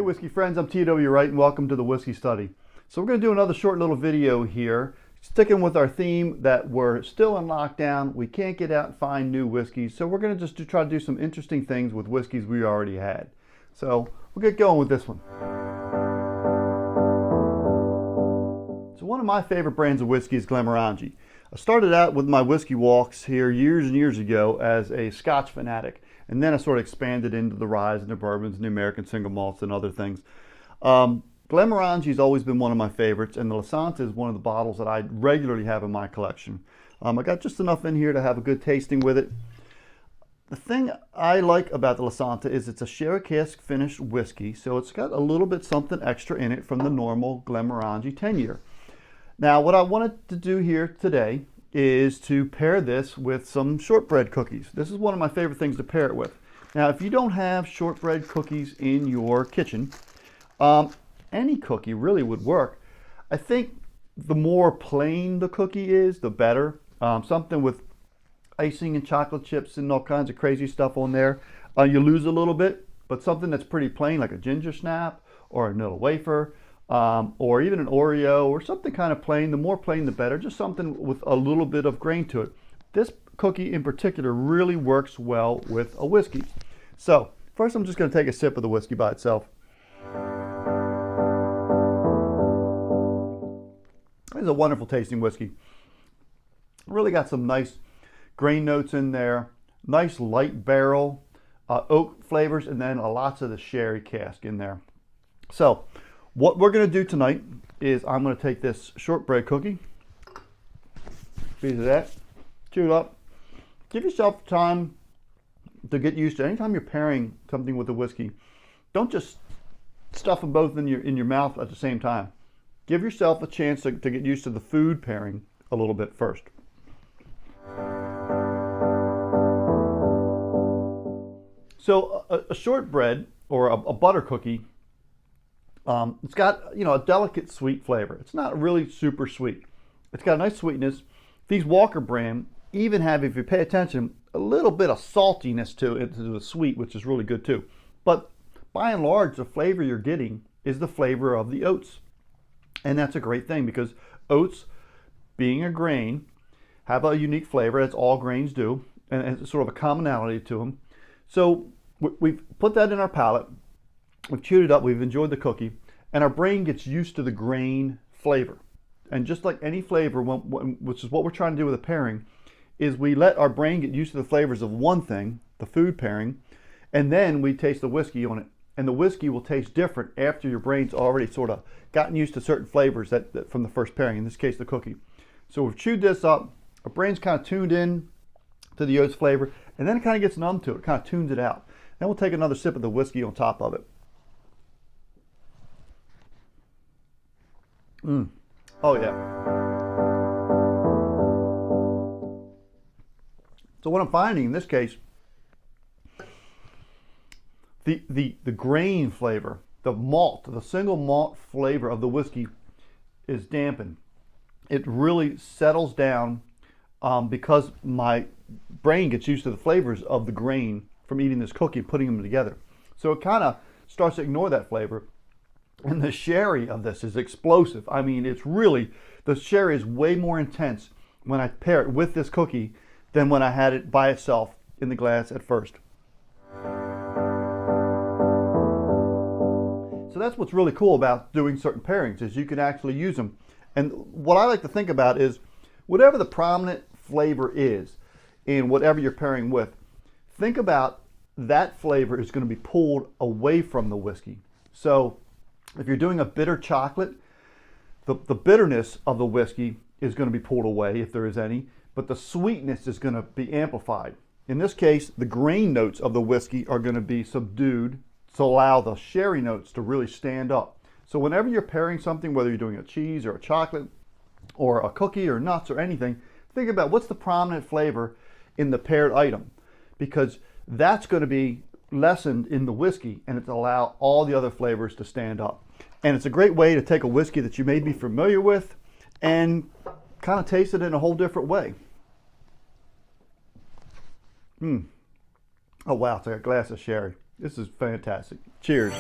Hey whiskey friends, I'm T.W. Wright and welcome to the Whiskey Study. So we're going to do another short little video here, sticking with our theme that we're still in lockdown. We can't get out and find new whiskeys, so we're going to just try to do some interesting things with whiskeys we already had. So we'll get going with this one. So one of my favorite brands of whiskey is Glenmorangie. I started out with my whiskey walks here years and years ago as a Scotch fanatic. And then I sort of expanded into the ryes and the bourbons and the American single malts and other things. Glenmorangie has always been one of my favorites, and the Lasanta is one of the bottles that I regularly have in my collection. I got just enough in here to have a good tasting with it. The thing I like about the Lasanta is it's a sherry cask finished whiskey, so it's got a little bit something extra in it from the normal Glenmorangie 10-year. Now, what I wanted to do here today is to pair this with some shortbread cookies. This is one of my favorite things to pair it with. Now, if you don't have shortbread cookies in your kitchen, any cookie really would work. I think the more plain the cookie is, the better. Something with icing and chocolate chips and all kinds of crazy stuff on there, you lose a little bit, but something that's pretty plain like a ginger snap or a vanilla wafer, or even an Oreo or something kind of plain. The more plain the better, just something with a little bit of grain to it. This cookie in particular really works well with a whiskey. So first I'm just going to take a sip of the whiskey by itself. It's a wonderful tasting whiskey. Really got some nice grain notes in there, nice light barrel, oak flavors, and then lots of the sherry cask in there. So what we're going to do tonight is I'm going to take this shortbread cookie, piece of that, chew it up. Give yourself time to get used to. Anytime you're pairing something with a whiskey, don't just stuff them both in your mouth at the same time. Give yourself a chance to get used to the food pairing a little bit first. So a shortbread or a butter cookie, it's got, a delicate sweet flavor. It's not really super sweet. It's got a nice sweetness. These Walker brand even have, if you pay attention, a little bit of saltiness to it, to the sweet, which is really good too. But by and large, the flavor you're getting is the flavor of the oats. And that's a great thing because oats, being a grain, have a unique flavor, as all grains do, and it's sort of a commonality to them. So we've put that in our palate. We've chewed it up, we've enjoyed the cookie, and our brain gets used to the grain flavor. And just like any flavor, which is what we're trying to do with a pairing, is we let our brain get used to the flavors of one thing, the food pairing, and then we taste the whiskey on it. And the whiskey will taste different after your brain's already sort of gotten used to certain flavors that from the first pairing, in this case the cookie. So we've chewed this up, our brain's kind of tuned in to the oats flavor, and then it kind of gets numb to it, kind of tunes it out. Then we'll take another sip of the whiskey on top of it. Oh yeah. So what I'm finding in this case, the grain flavor, the malt, the single malt flavor of the whiskey is dampened. It really settles down because my brain gets used to the flavors of the grain from eating this cookie and putting them together. So it kind of starts to ignore that flavor. And the sherry of this is explosive. I mean, it's really, the sherry is way more intense when I pair it with this cookie than when I had it by itself in the glass at first. So that's what's really cool about doing certain pairings, is you can actually use them. And what I like to think about is whatever the prominent flavor is in whatever you're pairing with, think about that flavor is going to be pulled away from the whiskey. So if you're doing a bitter chocolate, the bitterness of the whiskey is going to be pulled away if there is any, but the sweetness is going to be amplified. In this case, the grain notes of the whiskey are going to be subdued to allow the sherry notes to really stand up. So whenever you're pairing something, whether you're doing a cheese or a chocolate or a cookie or nuts or anything, think about what's the prominent flavor in the paired item, because that's going to be lessened in the whiskey and it's allow all the other flavors to stand up. And it's a great way to take a whiskey that you may be familiar with and kind of taste it in a whole different way. Oh wow, it's like a glass of sherry. This is fantastic. Cheers.